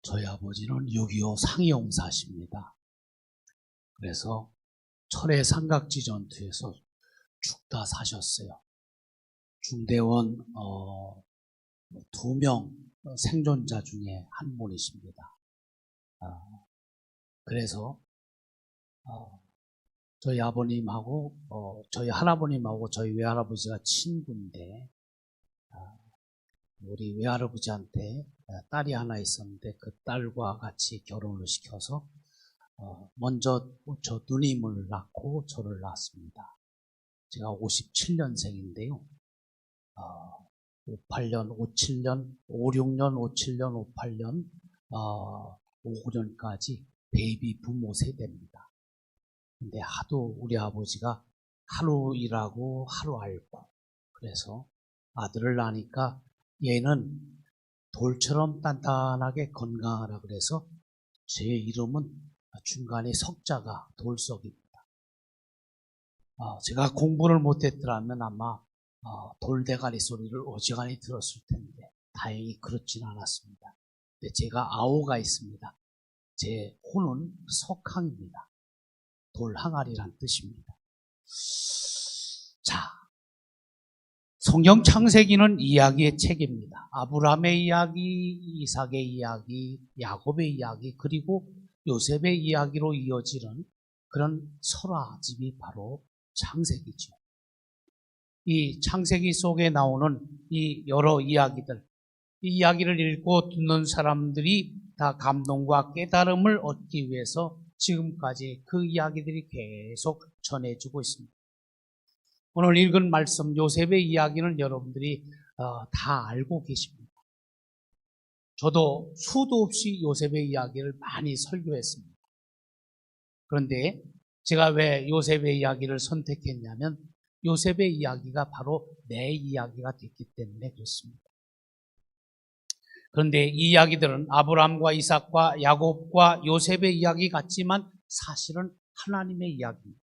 저희 아버지는 6.25 상이용사십니다. 그래서 철의 삼각지 전투에서 죽다 사셨어요. 중대원 2명 생존자 중에 한 분이십니다. 그래서 저희 아버님하고 저희 할아버님하고 저희 외할아버지가 친구인데 우리 외할아버지한테 딸이 하나 있었는데 그 딸과 같이 결혼을 시켜서 먼저 저 누님을 낳고 저를 낳았습니다. 제가 57년생인데요. 58년, 57년, 56년, 57년, 58년, 59년까지 베이비 부모 세대입니다. 근데 하도 우리 아버지가 하루 일하고 하루 앓고 그래서 아들을 낳으니까 얘는 돌처럼 단단하게 건강하라 그래서 제 이름은 중간에 석자가 돌석입니다. 제가 공부를 못했더라면 아마 돌대가리 소리를 어지간히 들었을 텐데 다행히 그렇진 않았습니다. 근데 제가 아오가 있습니다. 제 호는 석항입니다. 돌항아리란 뜻입니다. 자, 성경 창세기는 이야기의 책입니다. 아브라함의 이야기, 이삭의 이야기, 야곱의 이야기, 그리고 요셉의 이야기로 이어지는 그런 설화집이 바로 창세기죠. 이 창세기 속에 나오는 이 여러 이야기들, 이 이야기를 읽고 듣는 사람들이 다 감동과 깨달음을 얻기 위해서 지금까지 그 이야기들이 계속 전해지고 있습니다. 오늘 읽은 말씀 요셉의 이야기는 여러분들이 다 알고 계십니다. 저도 수도 없이 요셉의 이야기를 많이 설교했습니다. 그런데 제가 왜 요셉의 이야기를 선택했냐면 요셉의 이야기가 바로 내 이야기가 됐기 때문에 그렇습니다. 그런데 이 이야기들은 아브라함과 이삭과 야곱과 요셉의 이야기 같지만 사실은 하나님의 이야기입니다.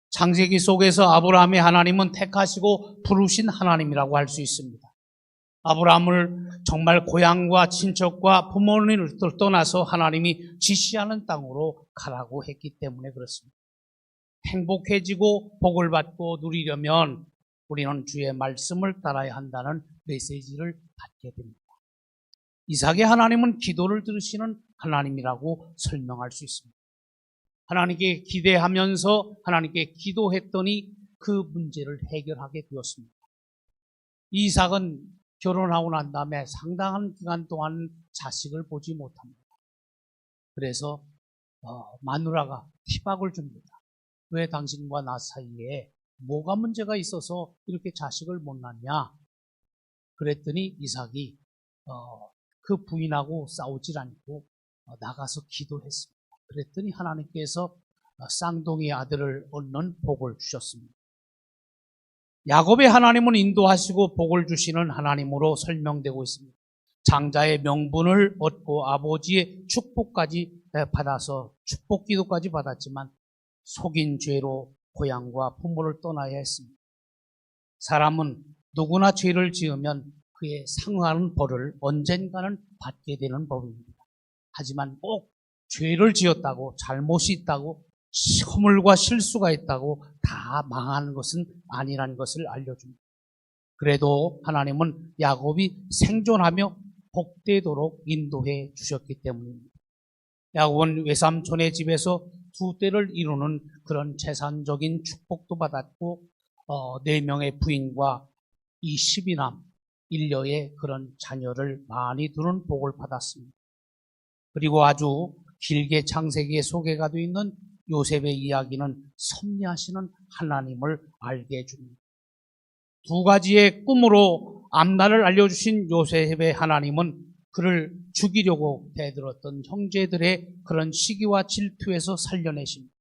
창세기 속에서 아브라함의 하나님은 택하시고 부르신 하나님이라고 할 수 있습니다. 아브라함을 정말 고향과 친척과 부모님을 떠나서 하나님이 지시하는 땅으로 가라고 했기 때문에 그렇습니다. 행복해지고 복을 받고 누리려면 우리는 주의 말씀을 따라야 한다는 메시지를 받게 됩니다. 이삭의 하나님은 기도를 들으시는 하나님이라고 설명할 수 있습니다. 하나님께 기대하면서 하나님께 기도했더니 그 문제를 해결하게 되었습니다. 이삭은 결혼하고 난 다음에 상당한 기간 동안 자식을 보지 못합니다. 그래서 마누라가 티박을 줍니다. 왜 당신과 나 사이에 뭐가 문제가 있어서 이렇게 자식을 못 낳냐? 그랬더니 이삭이 그 부인하고 싸우질 않고 나가서 기도했습니다. 그랬더니 하나님께서 쌍둥이 아들을 얻는 복을 주셨습니다. 야곱의 하나님은 인도하시고 복을 주시는 하나님으로 설명되고 있습니다. 장자의 명분을 얻고 아버지의 축복까지 받아서 축복 기도까지 받았지만 속인 죄로 고향과 부모를 떠나야 했습니다. 사람은 누구나 죄를 지으면 그에 상응하는 벌을 언젠가는 받게 되는 법입니다. 하지만 꼭 죄를 지었다고 잘못이 있다고 허물과 실수가 있다고 다 망하는 것은 아니라는 것을 알려줍니다. 그래도 하나님은 야곱이 생존하며 복되도록 인도해 주셨기 때문입니다. 야곱은 외삼촌의 집에서 두 떼를 이루는 그런 재산적인 축복도 받았고 4명의 부인과 이 12남 1녀의 그런 자녀를 많이 두는 복을 받았습니다. 그리고 아주 길게 창세기에 소개가 되어 있는 요셉의 이야기는 섭리하시는 하나님을 알게 해줍니다. 두 가지의 꿈으로 앞날을 알려주신 요셉의 하나님은 그를 죽이려고 대들었던 형제들의 그런 시기와 질투에서 살려내십니다.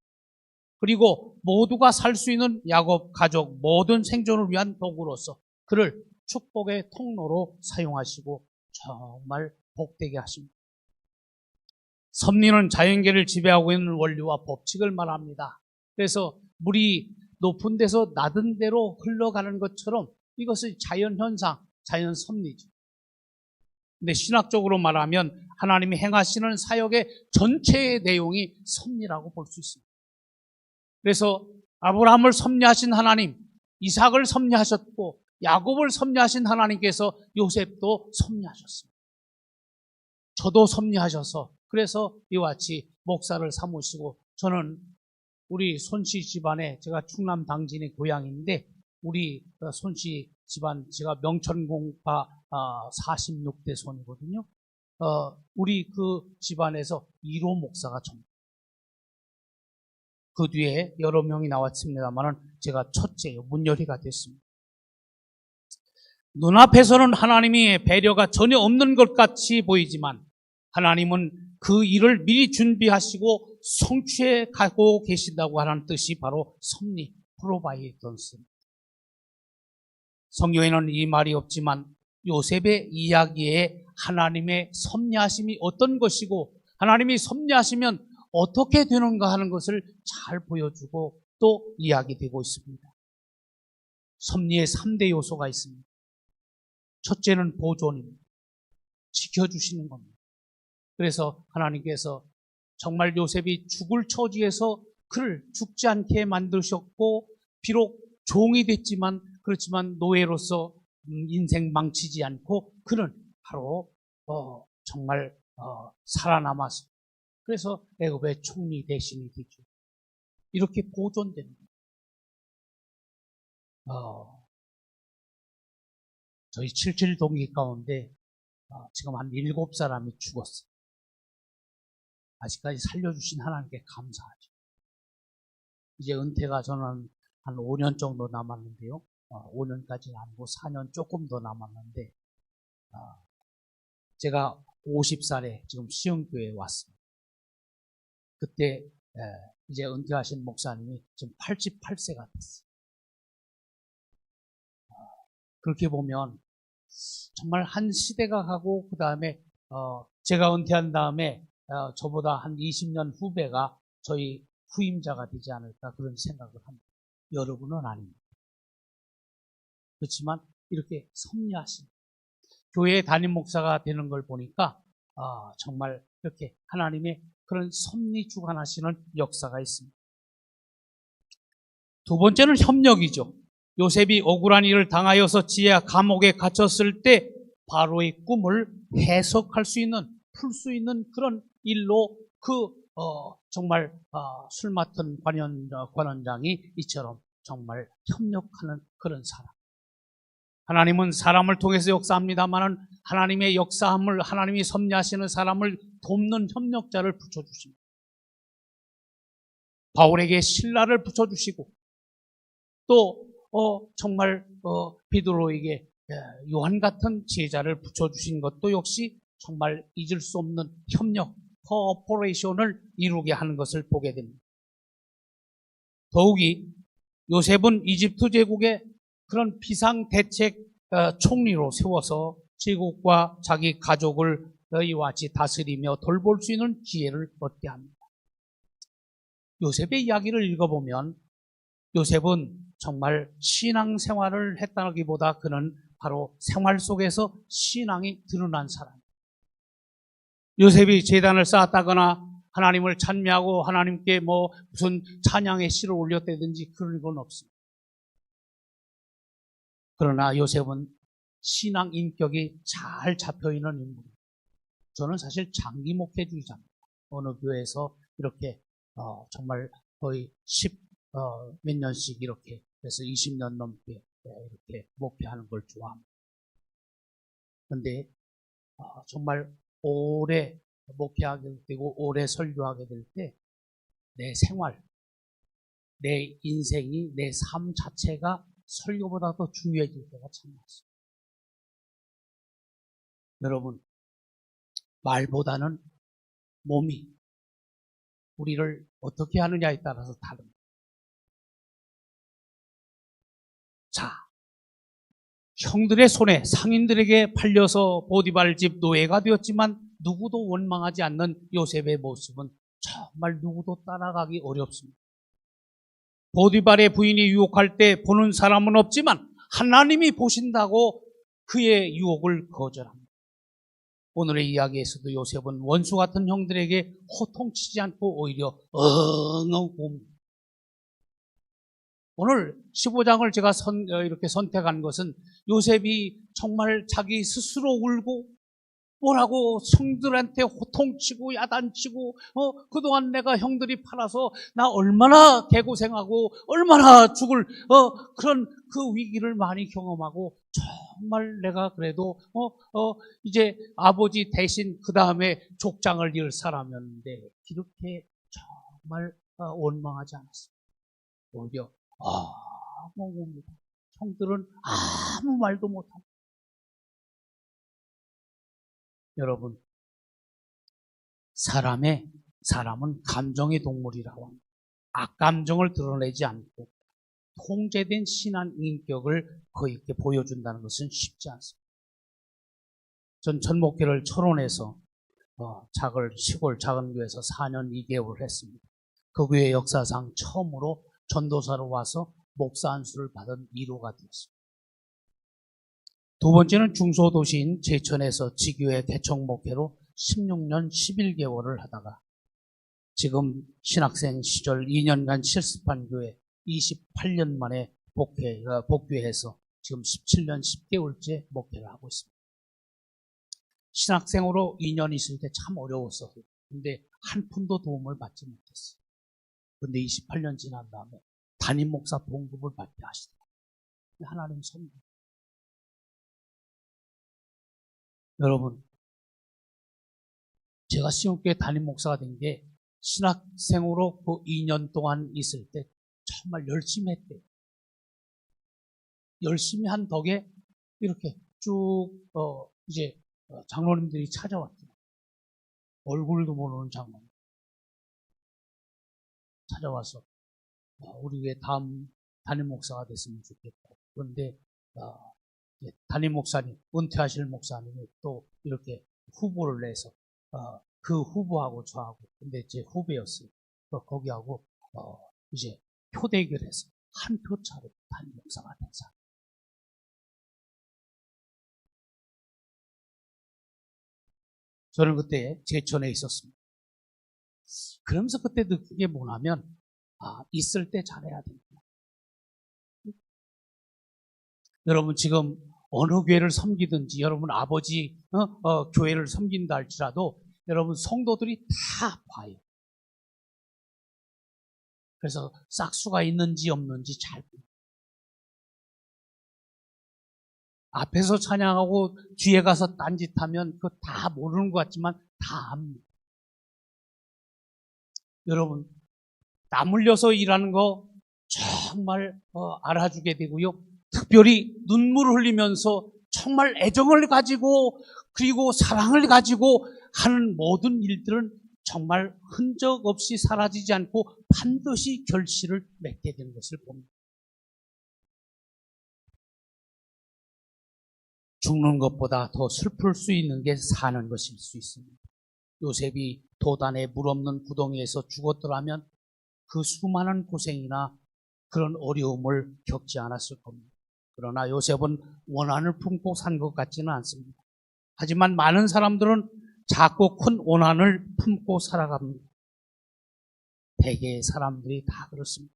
그리고 모두가 살 수 있는 야곱 가족 모든 생존을 위한 도구로서 그를 축복의 통로로 사용하시고 정말 복되게 하십니다. 섭리는 자연계를 지배하고 있는 원리와 법칙을 말합니다. 그래서 물이 높은 데서 낮은 데로 흘러가는 것처럼 이것은 자연현상, 자연섭리죠. 근데 신학적으로 말하면 하나님이 행하시는 사역의 전체의 내용이 섭리라고 볼 수 있습니다. 그래서 아브라함을 섭리하신 하나님, 이삭을 섭리하셨고 야곱을 섭리하신 하나님께서 요셉도 섭리하셨습니다. 저도 섭리하셔서 그래서 이와 같이 목사를 삼으시고, 저는 우리 손씨 집안에, 제가 충남 당진의 고향인데 우리 손씨 집안, 제가 명천공파 46대 손이거든요. 우리 그 집안에서 1호 목사가 전부. 그 뒤에 여러 명이 나왔습니다만 제가 첫째요, 문열이가 됐습니다. 눈앞에서는 하나님의 배려가 전혀 없는 것 같이 보이지만 하나님은 그 일을 미리 준비하시고 성취해 가고 계신다고 하는 뜻이 바로 섭리, 프로바이던스입니다. 성경에는 이 말이 없지만 요셉의 이야기에 하나님의 섭리하심이 어떤 것이고 하나님이 섭리하시면 어떻게 되는가 하는 것을 잘 보여주고 또 이야기되고 있습니다. 섭리의 3대 요소가 있습니다. 첫째는 보존입니다. 지켜주시는 겁니다. 그래서 하나님께서 정말 요셉이 죽을 처지에서 그를 죽지 않게 만드셨고, 비록 종이 됐지만, 그렇지만 노예로서 인생 망치지 않고 그는 바로 정말 살아남아서, 그래서 애굽의 총리 대신이 되죠. 이렇게 보존됩니다. 저희 77 동기 가운데 지금 한 7사람이 죽었어요. 아직까지 살려주신 하나님께 감사하죠. 이제 은퇴가 저는 한 5년 정도 남았는데요. 5년까지는 아니고 4년 조금 더 남았는데, 제가 50살에 지금 시흥교회에 왔습니다. 그때 이제 은퇴하신 목사님이 지금 88세가 됐어요. 그렇게 보면 정말 한 시대가 가고, 그 다음에 제가 은퇴한 다음에 저보다 한 20년 후배가 저희 후임자가 되지 않을까 그런 생각을 합니다. 여러분은 아닙니다. 그렇지만 이렇게 섭리하신 교회 담임 목사가 되는 걸 보니까 정말 이렇게 하나님의 그런 섭리 주관하시는 역사가 있습니다. 두 번째는 협력이죠. 요셉이 억울한 일을 당하여서 지하 감옥에 갇혔을 때 바로의 꿈을 해석할 수 있는, 풀 수 있는 그런 일로 정말 술 맡은 관원장이 이처럼 정말 협력하는 그런 사람. 하나님은 사람을 통해서 역사합니다만 하나님의 역사함을, 하나님이 섭리하시는 사람을 돕는 협력자를 붙여주십니다. 바울에게 신라를 붙여주시고, 또 정말 베드로에게 요한 같은 제자를 붙여주신 것도 역시 정말 잊을 수 없는 협력, 코퍼레이션을 이루게 하는 것을 보게 됩니다. 더욱이 요셉은 이집트 제국의 그런 비상대책 총리로 세워서 제국과 자기 가족을 이와 같이 다스리며 돌볼 수 있는 기회를 얻게 합니다. 요셉의 이야기를 읽어보면 요셉은 정말 신앙생활을 했다기보다 그는 바로 생활 속에서 신앙이 드러난 사람. 요셉이 제단을 쌓았다거나 하나님을 찬미하고 하나님께 무슨 찬양의 시를 올렸다든지 그런 건 없습니다. 그러나 요셉은 신앙 인격이 잘 잡혀있는 인물입니다. 저는 사실 장기 목회주의자입니다. 어느 교회에서 이렇게 정말 거의 몇 년씩 이렇게 그래서 20년 넘게 이렇게 목회하는 걸 좋아합니다. 그런데 정말 오래 목회하게 되고 오래 설교하게 될 때 내 생활, 내 인생이, 내 삶 자체가 설교보다 더 중요해질 때가 참 많습니다. 여러분, 말보다는 몸이 우리를 어떻게 하느냐에 따라서 다릅니다. 자, 형들의 손에 상인들에게 팔려서 보디발 집 노예가 되었지만 누구도 원망하지 않는 요셉의 모습은 정말 누구도 따라가기 어렵습니다. 보디발의 부인이 유혹할 때 보는 사람은 없지만 하나님이 보신다고 그의 유혹을 거절합니다. 오늘의 이야기에서도 요셉은 원수 같은 형들에게 호통치지 않고 오히려 엉엉 옵니다. 오늘 15장을 제가 이렇게 선택한 것은 요셉이 정말 자기 스스로 울고 뭐라고 성들한테 호통치고 야단치고 그동안 내가 형들이 팔아서 나 얼마나 개고생하고 얼마나 죽을 그런 그 위기를 많이 경험하고 정말 내가 그래도 이제 아버지 대신 그 다음에 족장을 이을 사람이었는데 이렇게 정말 원망하지 않았습니다. 오히려 뭡니다. 형들은 아무 말도 못합니다. 여러분, 사람은 감정의 동물이라고 합니다. 악감정을 드러내지 않고 통제된 신한 인격을 거의 이렇게 보여준다는 것은 쉽지 않습니다. 전 전목회를 철원에서 시골 작은 교회에서 4년 2개월을 했습니다. 그 교회 역사상 처음으로 전도사로 와서 목사 안수를 받은 1호가 되었습니다. 두 번째는 중소도시인 제천에서 지교회 개척 목회로 16년 11개월을 하다가 지금 신학생 시절 2년간 실습한 교회 28년 만에 복귀해서 지금 17년 10개월째 목회를 하고 있습니다. 신학생으로 2년 있을 때 참 어려웠어요. 근데 한 푼도 도움을 받지 못했어요. 근데 28년 지난 다음에 담임 목사 봉급을 받게 하시더라고요. 하나님 선물. 여러분, 제가 시흥교회 담임 목사가 된 게 신학생으로 그 2년 동안 있을 때 정말 열심히 했대요. 열심히 한 덕에 이렇게 쭉 이제 장로님들이 찾아왔죠. 얼굴도 모르는 장로님 찾아와서 우리 왜 다음 담임 목사가 됐으면 좋겠다. 그런데 담임 목사님, 은퇴하실 목사님이 또 이렇게 후보를 내서 그 후보하고 저하고, 근데 제 후배였어요. 거기하고 이제 표대결해서 한 표 차로 담임 목사가 된 사람. 저는 그때 제천에 있었습니다. 그러면서 그때 느낀 게 뭐냐면 있을 때 잘해야 됩니다. 여러분 지금 어느 교회를 섬기든지 여러분 아버지 교회를 섬긴다 할지라도 여러분 성도들이 다 봐요. 그래서 싹수가 있는지 없는지 잘 봐요. 앞에서 찬양하고 뒤에 가서 딴짓하면 그거 다 모르는 것 같지만 다 압니다. 여러분 땀 흘려서 일하는 거 정말 알아주게 되고요. 특별히 눈물을 흘리면서 정말 애정을 가지고 그리고 사랑을 가지고 하는 모든 일들은 정말 흔적 없이 사라지지 않고 반드시 결실을 맺게 되는 것을 봅니다. 죽는 것보다 더 슬플 수 있는 게 사는 것일 수 있습니다. 요셉이 도단의 물 없는 구덩이에서 죽었더라면 그 수많은 고생이나 그런 어려움을 겪지 않았을 겁니다. 그러나 요셉은 원한을 품고 산 것 같지는 않습니다. 하지만 많은 사람들은 작고 큰 원한을 품고 살아갑니다. 대개의 사람들이 다 그렇습니다.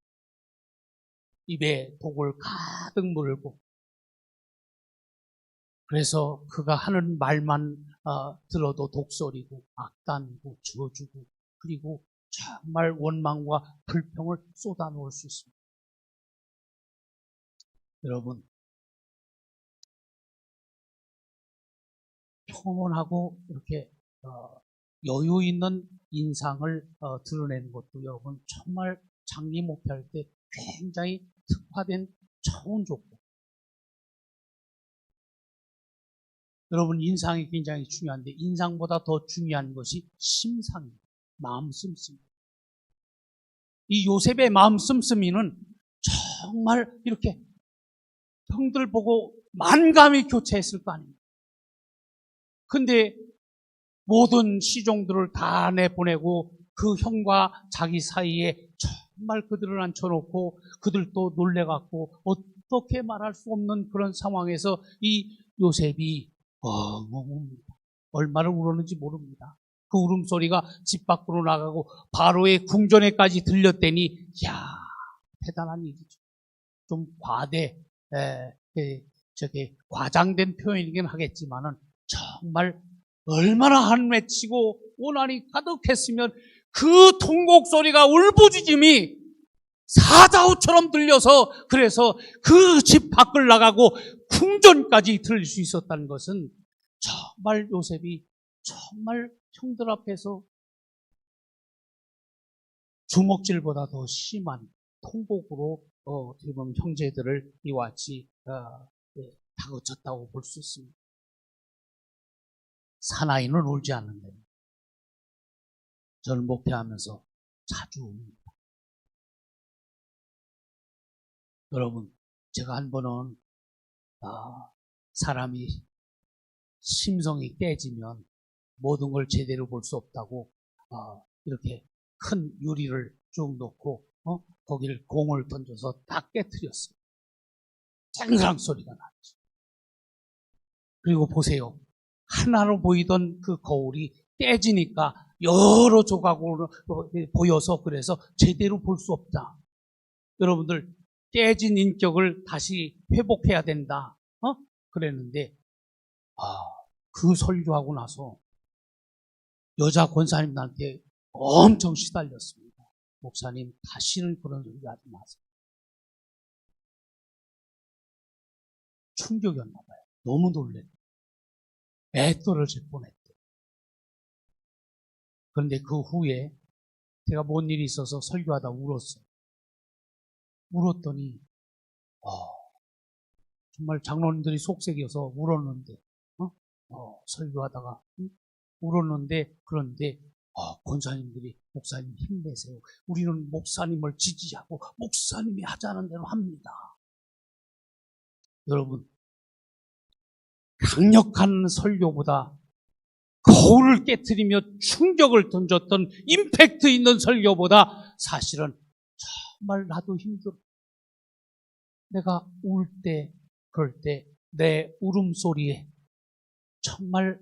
입에 독을 가득 물고 그래서 그가 하는 말만 들어도 독설이고 악단이고 저주고 그리고 정말 원망과 불평을 쏟아놓을 수 있습니다. 여러분 평온하고 이렇게 여유 있는 인상을 드러내는 것도 여러분 정말 장리 목회할 때 굉장히 특화된 좋은 조건. 여러분 인상이 굉장히 중요한데 인상보다 더 중요한 것이 심상입니다. 마음 씀씀이. 이 요셉의 마음 씀씀이는 정말 이렇게 형들 보고 만감이 교체했을 거 아닙니까? 근데 모든 시종들을 다 내보내고 그 형과 자기 사이에 정말 그들을 앉혀놓고 그들도 놀래갖고 어떻게 말할 수 없는 그런 상황에서 이 요셉이 엉엉 웁니다. 얼마나 울었는지 모릅니다. 그 울음소리가 집 밖으로 나가고 바로의 궁전에까지 들렸더니 야 대단한 일이죠. 좀 저게 과장된 표현이긴 하겠지만은 정말 얼마나 한맺히고 원한이 가득했으면 그 통곡 소리가 울부짖음이 사자우처럼 들려서 그래서 그 집 밖을 나가고 궁전까지 들릴 수 있었다는 것은 정말 요셉이 정말 형들 앞에서 주먹질보다 더 심한 통곡으로 어떻게 보면 형제들을 이와 같이 다그쳤다고 볼 수 있습니다. 사나이는 울지 않는데 저를 목회하면서 자주 웁니다. 여러분, 제가 한 번은 사람이 심성이 깨지면 모든 걸 제대로 볼 수 없다고 이렇게 큰 유리를 쭉 놓고 거기를 공을 던져서 딱 깨트렸어요. 쨍랑 소리가 났죠. 그리고 보세요. 하나로 보이던 그 거울이 깨지니까 여러 조각으로 보여서 그래서 제대로 볼 수 없다. 여러분들 깨진 인격을 다시 회복해야 된다. 그랬는데 그 설교하고 나서 여자 권사님한테 엄청 시달렸습니다. 목사님 다시는 그런 소리 하지 마세요. 충격이었나 봐요. 너무 놀랬어요. 애떨어질 뻔했대요. 그런데 그 후에 제가 뭔 일이 있어서 설교하다 울었어요. 울었더니 정말 장로님들이 속색여서 울었는데 설교하다가 울었는데 그런데 권사님들이 목사님 힘내세요. 우리는 목사님을 지지하고 목사님이 하자는 대로 합니다. 여러분 강력한 설교보다 거울을 깨트리며 충격을 던졌던 임팩트 있는 설교보다 사실은 정말 나도 힘들어. 내가 울 때 그럴 때 내 울음소리에 정말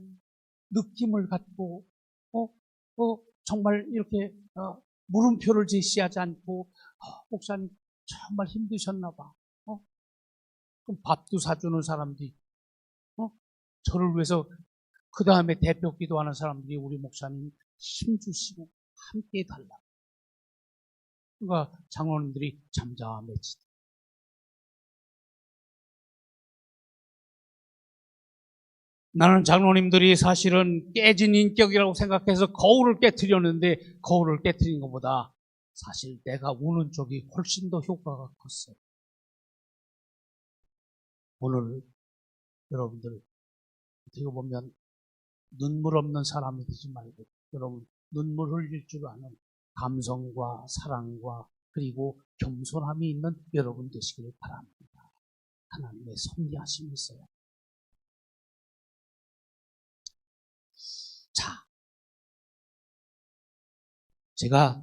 느낌을 갖고 정말 이렇게 물음표를 제시하지 않고 목사님 정말 힘드셨나 봐. 그럼 밥도 사주는 사람들이 저를 위해서 그 다음에 대표 기도하는 사람들이 우리 목사님 힘주시고 함께 해달라. 그러니까 장로님들이 잠잠해지다. 나는 장로님들이 사실은 깨진 인격이라고 생각해서 거울을 깨트렸는데 거울을 깨트린 것보다 사실 내가 우는 쪽이 훨씬 더 효과가 컸어요. 오늘 여러분들 어떻게 보면 눈물 없는 사람이 되지 말고 여러분 눈물 흘릴 줄 아는 감성과 사랑과 그리고 겸손함이 있는 여러분 되시기를 바랍니다. 하나님의 섭리하심이 있어요. 자, 제가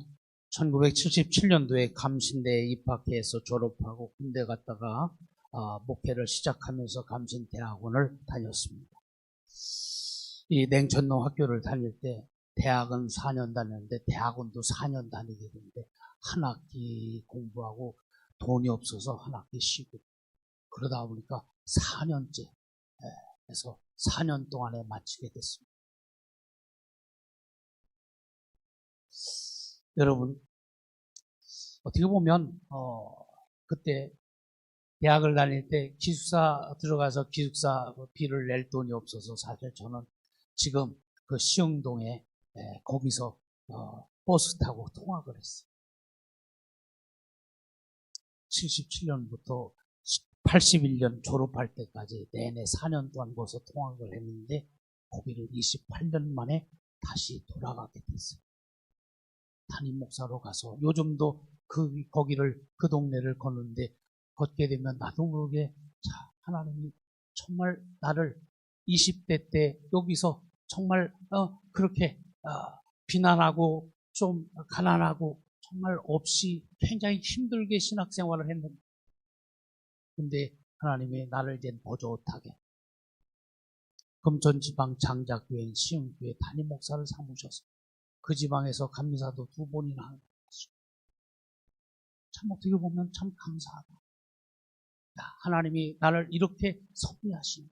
1977년도에 감신대에 입학해서 졸업하고 군대 갔다가 목회를 시작하면서 감신대학원을 다녔습니다. 이 냉천동 학교를 다닐 때 대학은 4년 다녔는데 대학원도 4년 다니게 되는데 한 학기 공부하고 돈이 없어서 한 학기 쉬고 그러다 보니까 4년째 해서 4년 동안에 마치게 됐습니다. 여러분 어떻게 보면 그때 대학을 다닐 때 기숙사 들어가서 기숙사 비를 낼 돈이 없어서 사실 저는 지금 그 시흥동에 거기서 버스 타고 통학을 했어요. 77년부터 81년 졸업할 때까지 내내 4년 동안 거기서 통학을 했는데 거기를 28년 만에 다시 돌아가게 됐어요. 담임 목사로 가서 요즘도 거기를 그 동네를 걷는데 걷게 되면 나도 모르게 하나님이 정말 나를 20대 때 여기서 정말 그렇게 비난하고 좀 가난하고 정말 없이 굉장히 힘들게 신학생활을 했는데 근데 하나님이 나를 이제 보조하게 금천지방 장자교회 시흥교회 담임 목사를 삼으셔서 그 지방에서 감리사도 2번이나 하는 것이죠. 참 어떻게 보면 참 감사하다. 하나님이 나를 이렇게 섭리하시니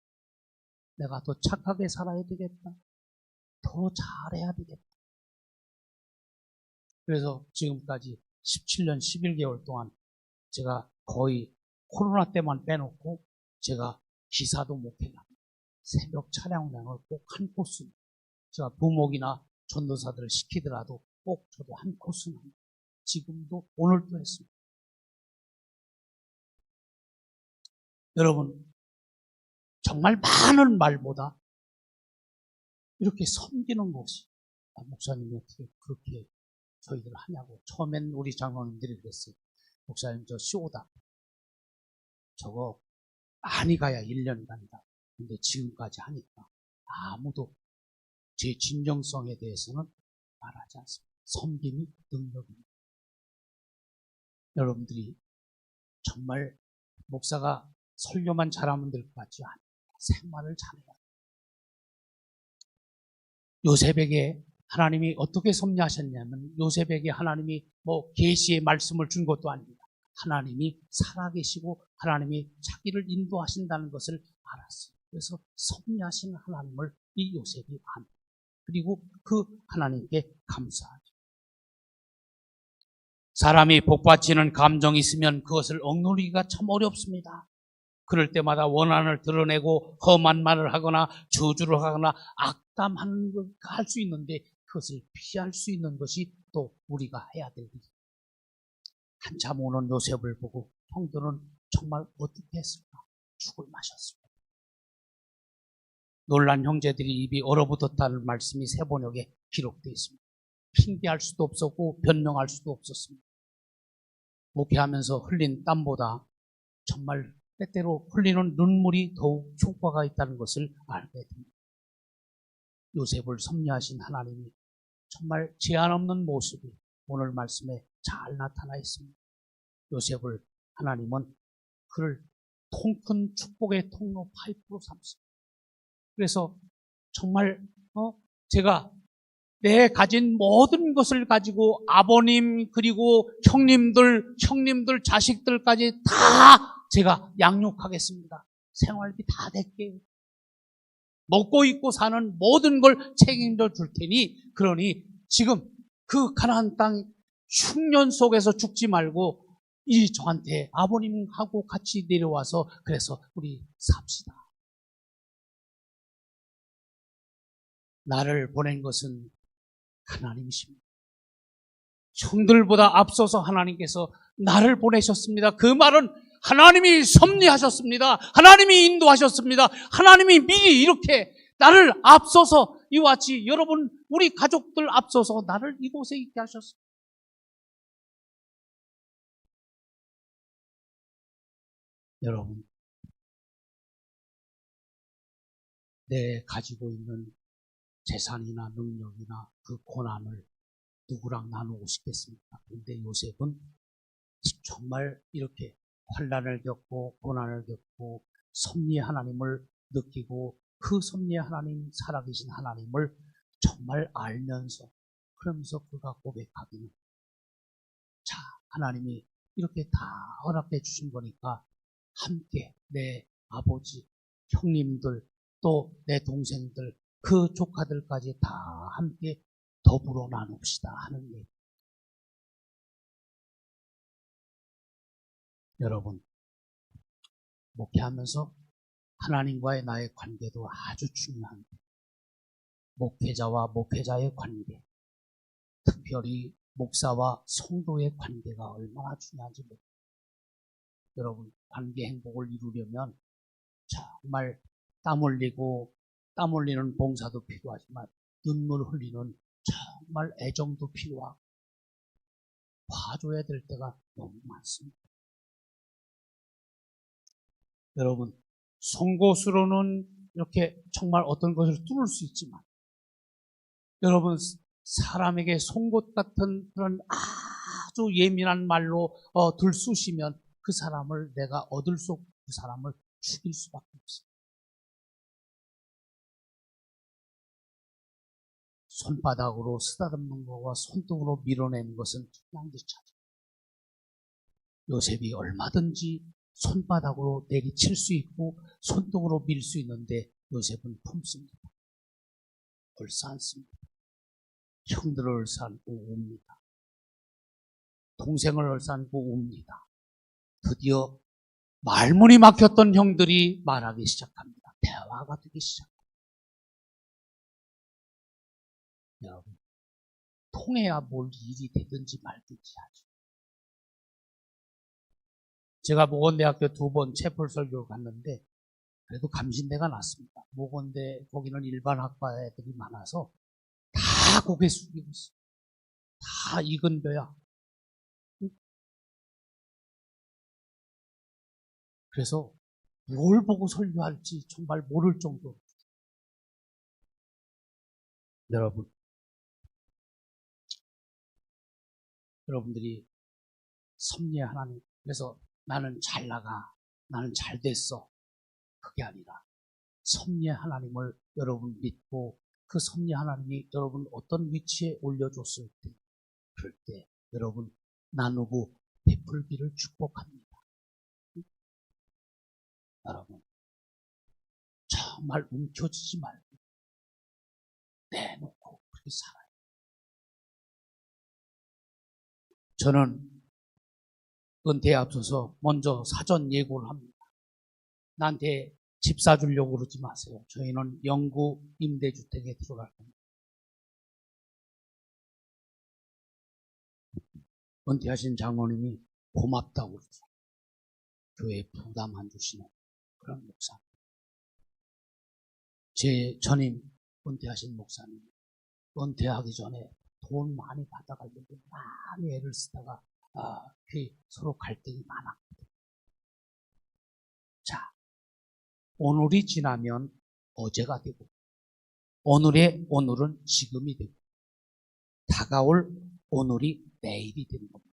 내가 더 착하게 살아야 되겠다. 더 잘해야 되겠다. 그래서 지금까지 17년 11개월 동안 제가 거의 코로나 때만 빼놓고 제가 기사도 못해요. 새벽 차량량을 꼭 한 코스, 제가 부목이나 전도사들을 시키더라도 꼭 저도 한 코스는 지금도 오늘도 했습니다. 여러분, 정말 많은 말보다 이렇게 섬기는 것이, 목사님이 어떻게 그렇게 저희들 하냐고. 처음엔 우리 장로님들이 그랬어요. 목사님, 저 쇼다. 저거 많이 가야 1년 간다. 근데 지금까지 하니까 아무도 제 진정성에 대해서는 말하지 않습니다. 섬김이 능력입니다. 여러분들이 정말 목사가 설교만 잘하면 될 것 같지 않아요. 생활을 잘해야 돼요. 요셉에게 하나님이 어떻게 섭리하셨냐면, 요셉에게 하나님이 계시의 말씀을 준 것도 아닙니다. 하나님이 살아계시고 하나님이 자기를 인도하신다는 것을 알았어요. 그래서 섭리하신 하나님을 이 요셉이 압니다. 그리고 그 하나님께 감사하죠. 사람이 복받치는 감정이 있으면 그것을 억누르기가 참 어렵습니다. 그럴 때마다 원한을 드러내고 험한 말을 하거나 저주를 하거나 악담하는 걸 할 수 있는데, 그것을 피할 수 있는 것이 또 우리가 해야 될 일입니다. 한참 오는 요셉을 보고 형들은 정말 어떻게 했을까? 죽을 마셨습니다. 놀란 형제들이 입이 얼어붙었다는 말씀이 세번역에 기록되어 있습니다. 핑계할 수도 없었고 변명할 수도 없었습니다. 목회하면서 흘린 땀보다 정말 때때로 흘리는 눈물이 더욱 효과가 있다는 것을 알게 됩니다. 요셉을 섭리하신 하나님이 정말 제한 없는 모습이 오늘 말씀에 잘 나타나 있습니다. 요셉을 하나님은 그를 통큰 축복의 통로 파이프로 삼습니다. 그래서 정말 제가 내 가진 모든 것을 가지고 아버님 그리고 형님들 자식들까지 다 제가 양육하겠습니다. 생활비 다 낼게요. 먹고 입고 사는 모든 걸 책임져 줄 테니, 그러니 지금 그 가나안 땅 흉년 속에서 죽지 말고 저한테 아버님하고 같이 내려와서 그래서 우리 삽시다. 나를 보낸 것은 하나님이십니다. 형들보다 앞서서 하나님께서 나를 보내셨습니다. 그 말은 하나님이 섭리하셨습니다. 하나님이 인도하셨습니다. 하나님이 미리 이렇게 나를 앞서서 이와 같이 여러분 우리 가족들 앞서서 나를 이곳에 있게 하셨습니다. 여러분, 내 가지고 있는 재산이나 능력이나 그 고난을 누구랑 나누고 싶겠습니까? 그런데 요셉은 정말 이렇게 환난을 겪고 고난을 겪고 섭리의 하나님을 느끼고 그 섭리의 하나님, 살아계신 하나님을 정말 알면서, 그러면서 그가 고백하기는, 자, 하나님이 이렇게 다 허락해 주신 거니까 함께 내 아버지, 형님들, 또 내 동생들, 그 조카들까지 다 함께 더불어 나눕시다 하는 얘기. 여러분, 목회하면서 하나님과의 나의 관계도 아주 중요한데, 목회자와 목회자의 관계, 특별히 목사와 성도의 관계가 얼마나 중요한지 모릅니다. 여러분, 관계 행복을 이루려면 정말 땀 흘리는 봉사도 필요하지만 눈물 흘리는 정말 애정도 필요하고 봐줘야 될 때가 너무 많습니다. 여러분, 송곳으로는 이렇게 정말 어떤 것을 뚫을 수 있지만, 여러분, 사람에게 송곳 같은 그런 아주 예민한 말로 들쑤시면 그 사람을 내가 얻을 수 없고 그 사람을 죽일 수밖에 없습니다. 손바닥으로 쓰다듬는 것과 손등으로 밀어내는 것은 양지차죠. 요셉이 얼마든지 손바닥으로 내리칠 수 있고 손등으로 밀 수 있는데 요셉은 품습니다. 얼싸안습니다. 형들을 얼싸안고 웁니다. 동생을 얼싸안고 웁니다. 드디어 말문이 막혔던 형들이 말하기 시작합니다. 대화가 되기 시작합니다. 여러분, 통해야 뭘 일이 되든지 말든지 하죠. 제가 모건대학교 2번 채플 설교를 갔는데 그래도 감신대가 났습니다. 모건대 거기는 일반 학과 애들이 많아서 다 고개 숙이고 있어요. 다 익은 벼야. 그래서 뭘 보고 설교할지 정말 모를 정도로. 여러분들이 섭리의 하나님, 그래서 나는 잘 나가, 나는 잘 됐어. 그게 아니라 섭리의 하나님을 여러분 믿고 그 섭리의 하나님이 여러분 어떤 위치에 올려줬을 때, 그럴 때 여러분 나누고 베풀기를 축복합니다. 여러분 정말 움켜쥐지 말고 내놓고 그렇게 살아요. 저는 은퇴에 앞서서 먼저 사전 예고를 합니다. 나한테 집 사주려고 그러지 마세요. 저희는 영구 임대주택에 들어갈 겁니다. 은퇴하신 장로님이 고맙다고 그러죠. 교회에 부담 안 주시는 그런 목사. 제 전임 은퇴하신 목사님, 은퇴하기 전에 돈 많이 받아가지고 많이 애를 쓰다가 서로 갈등이 많았거든요. 자, 오늘이 지나면 어제가 되고 오늘의 오늘은 지금이 되고 다가올 오늘이 내일이 되는 겁니다.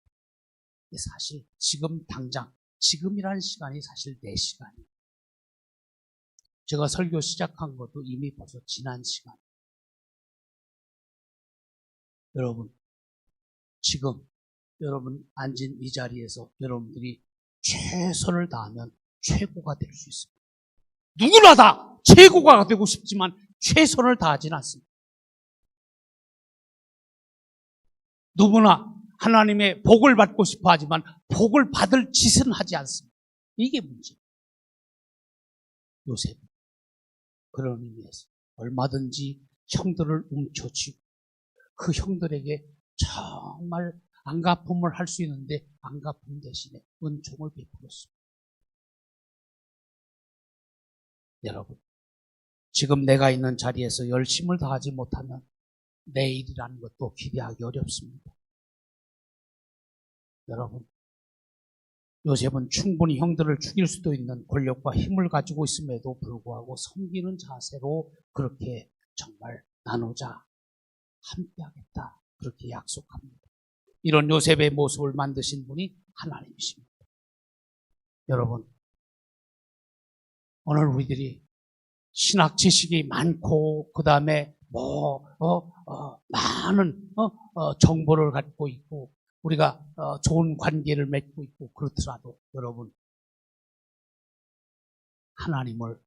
사실 지금 당장 지금이라는 시간이 사실 내 시간이에요. 제가 설교 시작한 것도 이미 벌써 지난 시간. 여러분 지금 여러분 앉은 이 자리에서 여러분들이 최선을 다하면 최고가 될 수 있습니다. 누구나 다 최고가 되고 싶지만 최선을 다하지는 않습니다. 누구나 하나님의 복을 받고 싶어 하지만 복을 받을 짓은 하지 않습니다. 이게 문제예요. 요셉 그런 의미에서 얼마든지 형들을 움켜쥐고 그 형들에게 정말 안갚음을 할 수 있는데 안갚음 대신에 은총을 베풀었습니다. 여러분 지금 내가 있는 자리에서 열심을 다하지 못하면 내일이라는 것도 기대하기 어렵습니다. 여러분 요셉은 충분히 형들을 죽일 수도 있는 권력과 힘을 가지고 있음에도 불구하고 섬기는 자세로 그렇게 정말 나누자 함께하겠다 그렇게 약속합니다. 이런 요셉의 모습을 만드신 분이 하나님이십니다. 여러분 오늘 우리들이 신학 지식이 많고 그 다음에 많은 정보를 갖고 있고 우리가 좋은 관계를 맺고 있고 그렇더라도 여러분 하나님을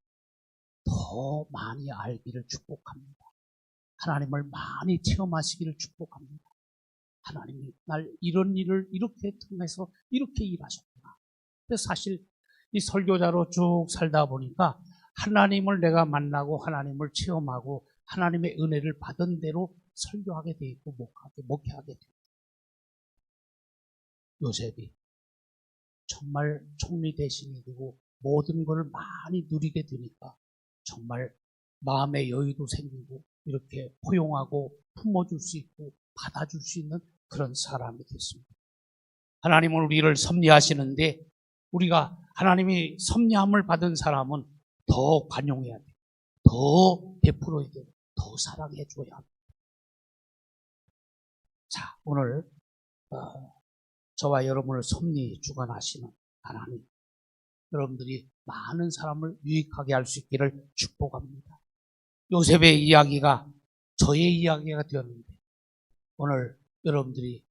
더 많이 알기를 축복합니다. 하나님을 많이 체험하시기를 축복합니다. 하나님이 날 이런 일을 이렇게 통해서 이렇게 일하셨구나. 그래서 사실 이 설교자로 쭉 살다 보니까 하나님을 내가 만나고 하나님을 체험하고 하나님의 은혜를 받은 대로 설교하게 돼 있고 목회하게 돼 있고 요셉이 정말 총리 대신이 되고 모든 걸 많이 누리게 되니까 정말 마음의 여유도 생기고 이렇게 포용하고 품어줄 수 있고 받아줄 수 있는 그런 사람이 됐습니다. 하나님은 우리를 섭리하시는데 우리가 하나님이 섭리함을 받은 사람은 더 관용해야 돼요. 더 베풀어야 돼요. 더 사랑해줘야 합니다. 자, 오늘 저와 여러분을 섭리 주관하시는 하나님, 여러분들이 많은 사람을 유익하게 할 수 있기를 축복합니다. 요셉의 이야기가 저의 이야기가 되었는데 오늘 여러분들이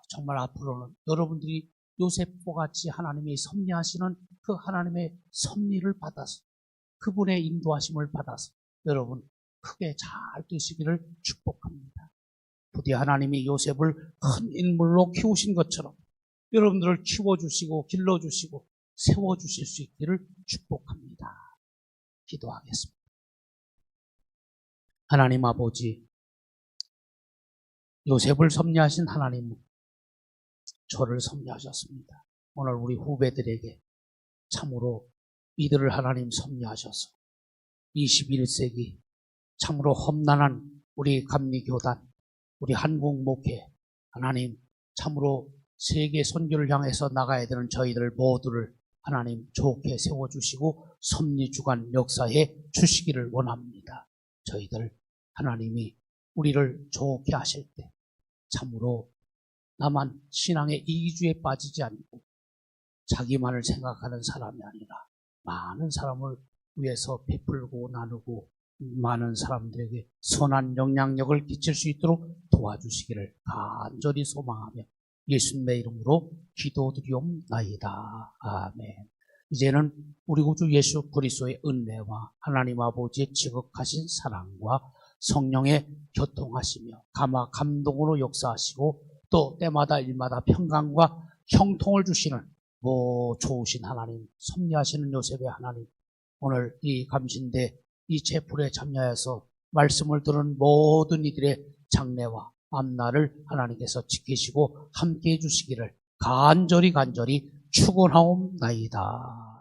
정말 앞으로는 여러분들이 요셉과 같이 하나님이 섭리하시는 그 하나님의 섭리를 받아서 그분의 인도하심을 받아서 여러분 크게 잘 되시기를 축복합니다. 부디 하나님이 요셉을 큰 인물로 키우신 것처럼 여러분들을 키워주시고 길러주시고 세워주실 수 있기를 축복합니다. 기도하겠습니다. 하나님 아버지, 요셉을 섭리하신 하나님은 저를 섭리하셨습니다. 오늘 우리 후배들에게 참으로 이들을 하나님 섭리하셔서 21세기 참으로 험난한 우리 감리교단, 우리 한국 목회, 하나님 참으로 세계 선교를 향해서 나가야 되는 저희들 모두를 하나님 좋게 세워주시고 섭리주간 역사해 주시기를 원합니다. 저희들 하나님이 우리를 좋게 하실 때 참으로 나만 신앙의 이기주의에 빠지지 않고 자기만을 생각하는 사람이 아니라 많은 사람을 위해서 베풀고 나누고 많은 사람들에게 선한 영향력을 끼칠 수 있도록 도와주시기를 간절히 소망하며 예수님의 이름으로 기도드리옵나이다. 아멘. 이제는 우리 구주 예수 그리스도의 은혜와 하나님 아버지의 지극하신 사랑과 성령의 교통하시며 감동으로 역사하시고 또 때마다 일마다 평강과 형통을 주시는 좋으신 하나님, 섭리하시는 요셉의 하나님, 오늘 이 감신대 이 제풀에 참여해서 말씀을 들은 모든 이들의 장래와 앞날을 하나님께서 지키시고 함께해 주시기를 간절히 축원하옵나이다.